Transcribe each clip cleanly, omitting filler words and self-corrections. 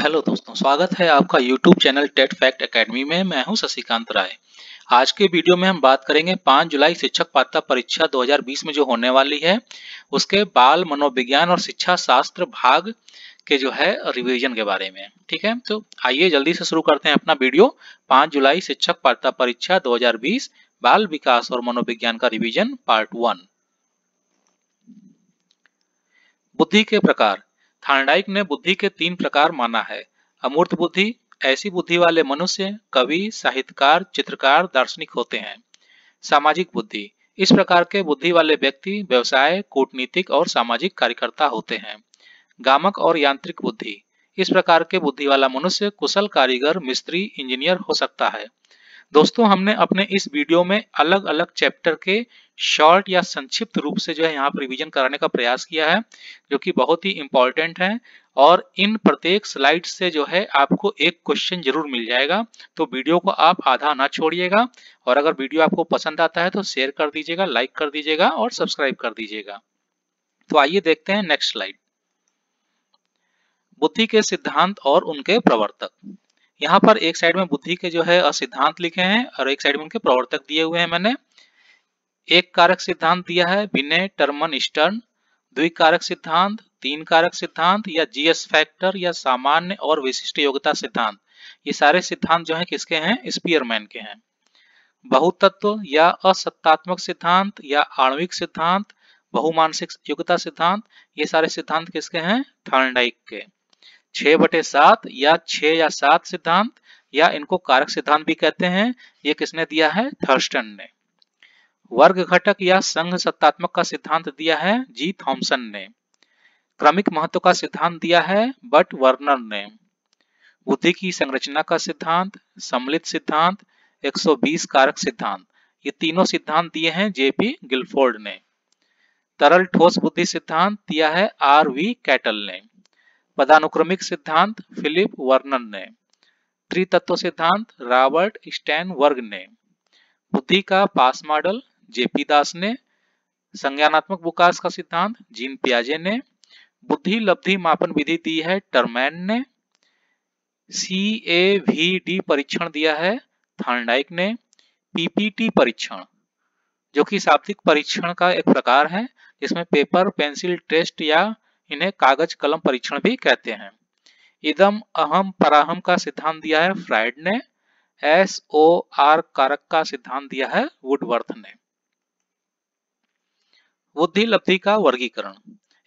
Hello दोस्तों, स्वागत है आपका YouTube channel TET fact academy में। मैं हूं शशिकांत राय। आज के वीडियो में हम बात करेंगे 5 जुलाई शिक्षक पात्रता परीक्षा 2020 में जो होने वाली है उसके बाल मनोविज्ञान और शिक्षा शास्त्र भाग के जो है रिवीजन के बारे में। ठीक है, तो आइए जल्दी से शुरू करते हैं अपना वीडियो। 5 जुलाई शिक्षक पात्रता परीक्षा 2020 बाल विकास और मनोविज्ञान का रिवीजन पार्ट 1। बुद्धि के प्रकार। थार्नडाइक ने बुद्धि के 3 प्रकार माना है। अमूर्त बुद्धि, ऐसी बुद्धि वाले मनुष्य कवि, साहित्यकार, चित्रकार, दार्शनिक होते हैं। सामाजिक बुद्धि, इस प्रकार के बुद्धि वाले व्यक्ति व्यवसाय, कूटनीतिक और सामाजिक कार्यकर्ता होते हैं। गामक और यांत्रिक बुद्धि, इस प्रकार के बुद्धि वाला मनुष्य कुशल कारीगर, मिस्त्री, इंजीनियर हो सकता है। दोस्तों, हमने अपने इस वीडियो में अलग अलग चैप्टर के शॉर्ट या संक्षिप्त रूप से जो है यहाँ पर रिवीजन कराने का प्रयास किया है, जो कि बहुत ही इंपॉर्टेंट है। और इन प्रत्येक स्लाइड से जो है आपको एक क्वेश्चन जरूर मिल जाएगा, तो वीडियो को आप आधा ना छोड़िएगा। और अगर वीडियो आपको पसंद आता है तो शेयर कर दीजिएगा, लाइक कर दीजिएगा और सब्सक्राइब कर दीजिएगा। तो आइए देखते हैं नेक्स्ट स्लाइड। बुद्धि के सिद्धांत और उनके प्रवर्तक। यहाँ पर एक साइड में बुद्धि के जो है सिद्धांत लिखे हैं और एक साइड में उनके प्रवर्तक दिए हुए हैं। मैंने एक कारक सिद्धांत दिया है विनय टर्मन स्टर्न, द्विकारक सिद्धांत, 3 कारक सिद्धांत या जीएस फैक्टर या सामान्य और विशिष्ट योग्यता सिद्धांत। ये सारे सिद्धांत जो है किसके हैं? स्पीयरमैन के हैं। बहुतत्व या असत्तात्मक सिद्धांत या आणविक सिद्धांत, बहुमानसिक योग्यता सिद्धांत, ये सारे सिद्धांत किसके हैं? थार्नडाइक के। 6/7 या 6 या 7 सिद्धांत या इनको कारक सिद्धांत भी कहते हैं, ये किसने दिया है? थर्स्टन ने। वर्ग घटक या संघ सत्तात्मक का सिद्धांत दिया है जी थॉमसन ने। क्रमिक महत्व का सिद्धांत दिया है बट वर्नर ने। बुद्धि की संरचना का सिद्धांत, सम्मिलित सिद्धांत, 120 कारक सिद्धांत, ये तीनों सिद्धांत दिए हैं जेपी गिलफोर्ड ने। तरल ठोस बुद्धि सिद्धांत दिया है आर.वी. कैटल ने। पदानुक्रमिक सिद्धांत फिलिप वर्नर ने। त्रितत्व सिद्धांत रॉबर्ट स्टैनवर्ग ने। बुद्धि का पास मॉडल जेपी दास ने। संज्ञानात्मक विकास का सिद्धांत जीन पियाजे ने। बुद्धि लब्धि मापन विधि दी है टर्मैन ने। CAVD परीक्षण दिया है थार्नडाइक ने। PPT परीक्षण, जो कि शाब्दिक परीक्षण का एक प्रकार है जिसमें पेपर पेंसिल टेस्ट या इन्हें कागज कलम परीक्षण भी कहते हैं। इदम अहम पराहम का सिद्धांत दिया है फ्राइड ने। SOR कारक का सिद्धांत दिया है वुडवर्थ ने। बुद्धि लब्धि का वर्गीकरण।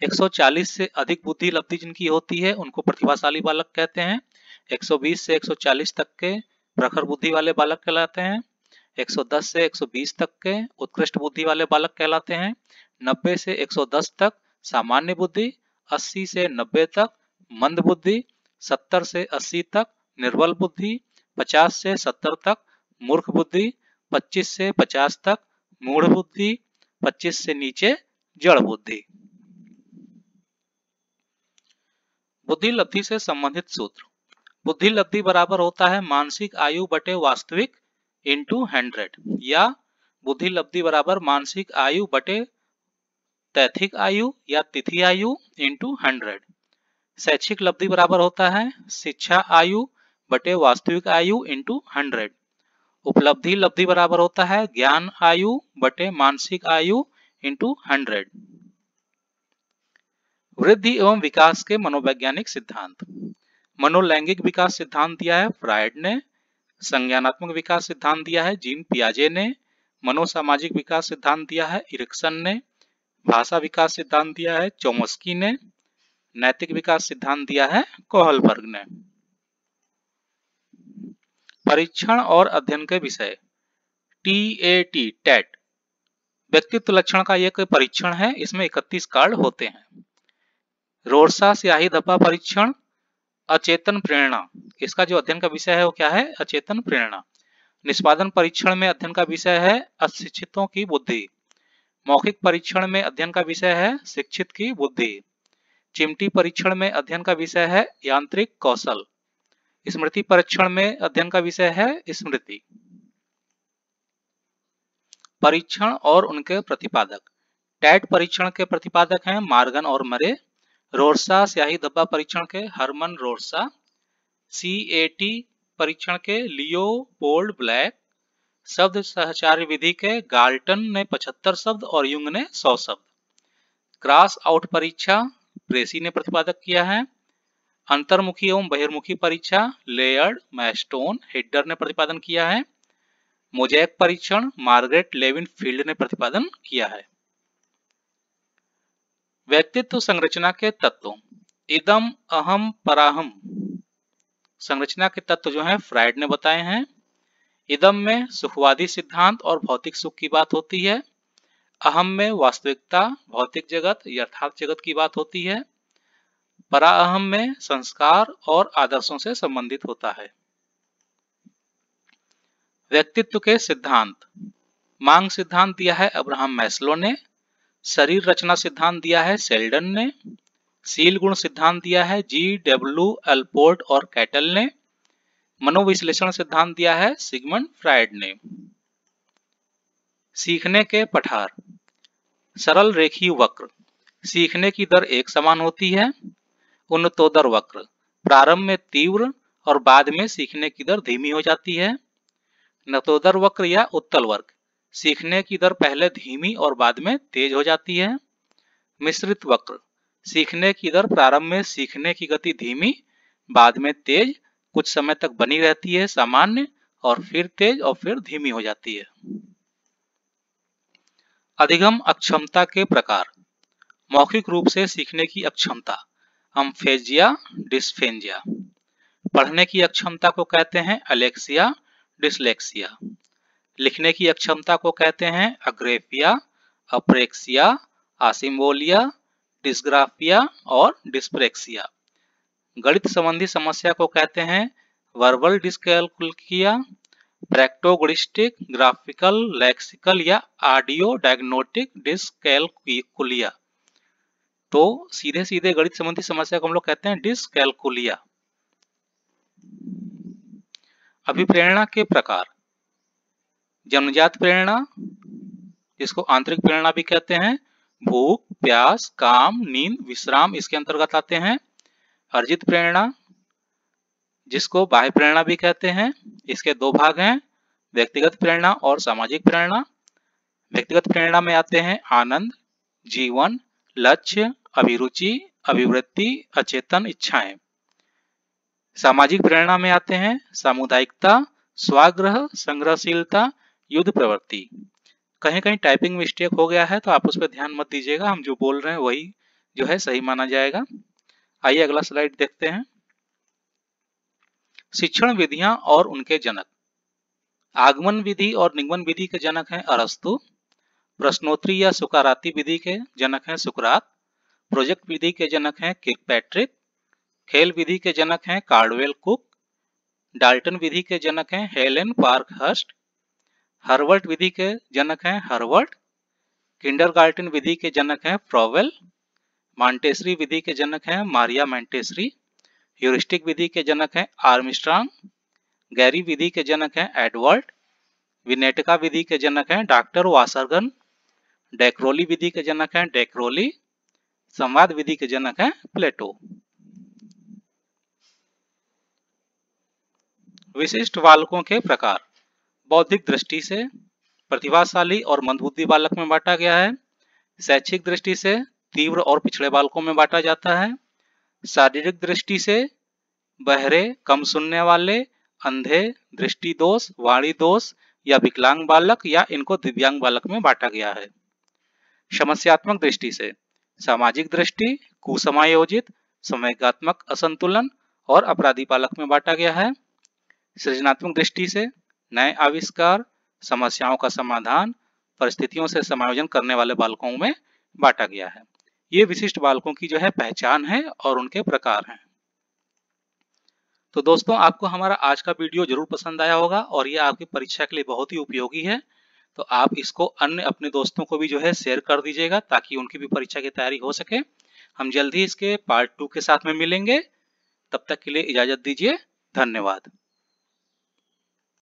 140 से अधिक बुद्धि लब्धि जिनकी होती है उनको प्रतिभाशाली बालक कहते हैं। 120 से 140 तक के प्रखर बुद्धि वाले बालक कहलाते हैं। 110 से 120 तक के उत्कृष्ट बुद्धि वाले बालक कहलाते हैं। 90 से 110 तक सामान्य बुद्धि, 80 से 90 तक मंद बुद्धि, 70 से 80 तक निर्बल बुद्धि, 50 से 70 तक मूर्ख बुद्धि, 25 से 50 तक मूढ़ बुद्धि, 25 से नीचे जड़ बुद्धि। बुद्धि लब्धि से संबंधित सूत्र। बुद्धि लब्धि बराबर होता है मानसिक आयु बटे वास्तविक इंटू 100 या बुद्धि लब्धि बराबर मानसिक आयु बटे तैथिक आयु या तिथि आयु इंटू 100। शैक्षिक लब्धि बराबर होता है शिक्षा आयु बटे वास्तविक आयु इंटू 100। उपलब्धि लब्धि बराबर होता है ज्ञान आयु बटे मानसिक आयु इंटू 100। वृद्धि एवं विकास के मनोवैज्ञानिक सिद्धांत। मनोलैंगिक विकास सिद्धांत दिया है फ्राइड ने। संज्ञानात्मक विकास सिद्धांत दिया है जीन पियाजे ने। मनोसामाजिक विकास सिद्धांत दिया है इरिक्सन ने। भाषा विकास सिद्धांत दिया है चोम्स्की ने। नैतिक विकास सिद्धांत दिया है कोहलबर्ग ने। परीक्षण और अध्ययन के विषय। टेट व्यक्तित्व लक्षण का एक परीक्षण है, इसमें 31 कार्ड होते हैं। रोर्सा स्याही धब्बा परीक्षण, अचेतन प्रेरणा, इसका जो अध्ययन का विषय है वो क्या है? अचेतन प्रेरणा। निष्पादन परीक्षण में अध्ययन का विषय है अशिक्षितों की बुद्धि। मौखिक परीक्षण में अध्ययन का विषय है शिक्षित की बुद्धि। चिमटी परीक्षण में अध्ययन का विषय है यांत्रिक कौशल। स्मृति परीक्षण में अध्ययन का विषय है स्मृति। परीक्षण और उनके प्रतिपादक। टैट परीक्षण के प्रतिपादक हैं मार्गन और मरे। रोर्सा स्याही धब्बा परीक्षण के हरमन रोर्सा। CAT परीक्षण के लियोपोल्ड ब्लैक, शब्द सहचार्य विधि के गाल्टन ने 75 शब्द और युंग ने 100 शब्द। क्रॉस आउट परीक्षा प्रेसी ने प्रतिपादक किया है। अंतर्मुखी एवं बहिर्मुखी परीक्षा लेयर्ड, मैस्टोन, हेडर ने प्रतिपादन किया है। मोजैक परीक्षण मार्गरेट लेविन फील्ड ने प्रतिपादन किया है। व्यक्तित्व संरचना के तत्व इदम अहम पराहम संरचना के तत्व जो है फ्राइड ने बताए हैं। इदम में सुखवादी सिद्धांत और भौतिक सुख की बात होती है। अहम में वास्तविकता, भौतिक जगत, यथार्थ जगत की बात होती है। पराअहम में संस्कार और आदर्शों से संबंधित होता है। व्यक्तित्व के सिद्धांत मांग सिद्धांत दिया है अब्राहम मैस्लो ने। शरीर रचना सिद्धांत दिया है सेल्डन ने। शील गुण सिद्धांत दिया है GW अल्पोर्ट और कैटल ने। मनोविश्लेषण सिद्धांत दिया है सिगमंड फ्राइड ने। सीखने के पठार सरल रेखीय वक्र, सीखने की दर एक समान होती है। उन्नतोदर वक्र प्रारंभ में तीव्र और बाद में सीखने की दर धीमी हो जाती है। नतोदर वक्र या उत्तल वक्र सीखने की दर पहले धीमी और बाद में तेज हो जाती है। मिश्रित वक्र सीखने की दर प्रारंभ में सीखने की गति धीमी, बाद में तेज, कुछ समय तक बनी रहती है सामान्य, और फिर तेज और फिर धीमी हो जाती है। अधिगम अक्षमता के प्रकार मौखिक रूप से सीखने की अक्षमता अम्फेजिया, डिस्फेंजिया। पढ़ने की अक्षमता को कहते हैं अलेक्सिया, डिसलेक्सिया। लिखने की अक्षमता को कहते हैं अग्रेफिया, अप्रेक्सिया, आसिम्बोलिया, डिस्ग्राफिया और डिस्प्रेक्सिया। गणित संबंधी समस्या को कहते हैं वर्बल डिस्कैल्कुलिया, प्रैक्टोगणिस्टिक, ग्राफिकल, लेक्सिकल या ऑडियो डायग्नोस्टिक डिस्कैल्कुलिया। तो सीधे सीधे गणित संबंधी समस्या को हम लोग कहते हैं डिस्कैल्कुलिया। अभिप्रेरणा के प्रकार जन्मजात प्रेरणा, जिसको आंतरिक प्रेरणा भी कहते हैं, भूख, प्यास, काम, नींद, विश्राम इसके अंतर्गत आते हैं। अर्जित प्रेरणा, जिसको बाह्य प्रेरणा भी कहते हैं, इसके दो भाग हैं, व्यक्तिगत प्रेरणा और सामाजिक प्रेरणा। व्यक्तिगत प्रेरणा में आते हैं आनंद, जीवन, लक्ष्य, अभिरुचि, अभिवृत्ति, अचेतन इच्छाएं। सामाजिक प्रेरणा में आते हैं सामुदायिकता, स्वाग्रह, संग्रहशीलता, युद्ध प्रवृत्ति। कहीं कहीं टाइपिंग मिस्टेक हो गया है तो आप उस पर ध्यान मत दीजिएगा, हम जो बोल रहे हैं वही जो है सही माना जाएगा। आइए अगला स्लाइड देखते हैं। शिक्षण विधियां और उनके जनक। आगमन विधि और निगमन विधि के जनक हैं अरस्तु। प्रश्नोत्तरी या सुकाराती विधि के जनक हैं सुकरात। प्रोजेक्ट विधि के जनक हैं किर्कपैट्रिक। खेल विधि के जनक हैं कार्डवेल कुक। डाल्टन विधि के जनक हैं हेलेन पार्कहर्स्ट। हर्वर्ट विधि के जनक हैं हर्वर्ट। किंडरगार्टन विधि के जनक हैं फ्रॉवेल। मॉन्टेसरी विधि के जनक हैं मारिया मॉन्टेसरी। ह्यूरिस्टिक विधि के जनक हैं आर्मस्ट्रांग। गैरी विधि के जनक हैं एडवर्ड। विनेटका विधि के जनक हैं डॉक्टर वासरगन। डेक्रोली विधि के जनक हैं डेक्रोली। संवाद विधि के जनक हैं प्लेटो। विशिष्ट बालकों के प्रकार बौद्धिक दृष्टि से प्रतिभाशाली और मंदबुद्धि बालक में बांटा गया है। शैक्षिक दृष्टि से तीव्र और पिछड़े बालकों में बांटा जाता है। शारीरिक दृष्टि से बहरे, कम सुनने वाले, अंधे, दृष्टि दोष, वाणी दोष या विकलांग बालक या इनको दिव्यांग बालक में बांटा गया है। समस्यात्मक दृष्टि से सामाजिक दृष्टि, कुसमायोजित, संवेगात्मक असंतुलन और अपराधी बालक में बांटा गया है। सृजनात्मक दृष्टि से नए आविष्कार, समस्याओं का समाधान, परिस्थितियों से समायोजन करने वाले बालकों में बांटा गया है। ये विशिष्ट बालकों की जो है पहचान है और उनके प्रकार हैं। तो दोस्तों, आपको हमारा आज का वीडियो जरूर पसंद आया होगा और ये आपकी परीक्षा के लिए बहुत ही उपयोगी है। तो आप इसको अन्य अपने दोस्तों को भी जो है शेयर कर दीजिएगा ताकि उनकी भी परीक्षा की तैयारी हो सके। हम जल्दी इसके पार्ट 2 के साथ में मिलेंगे। तब तक के लिए इजाजत दीजिए। धन्यवाद।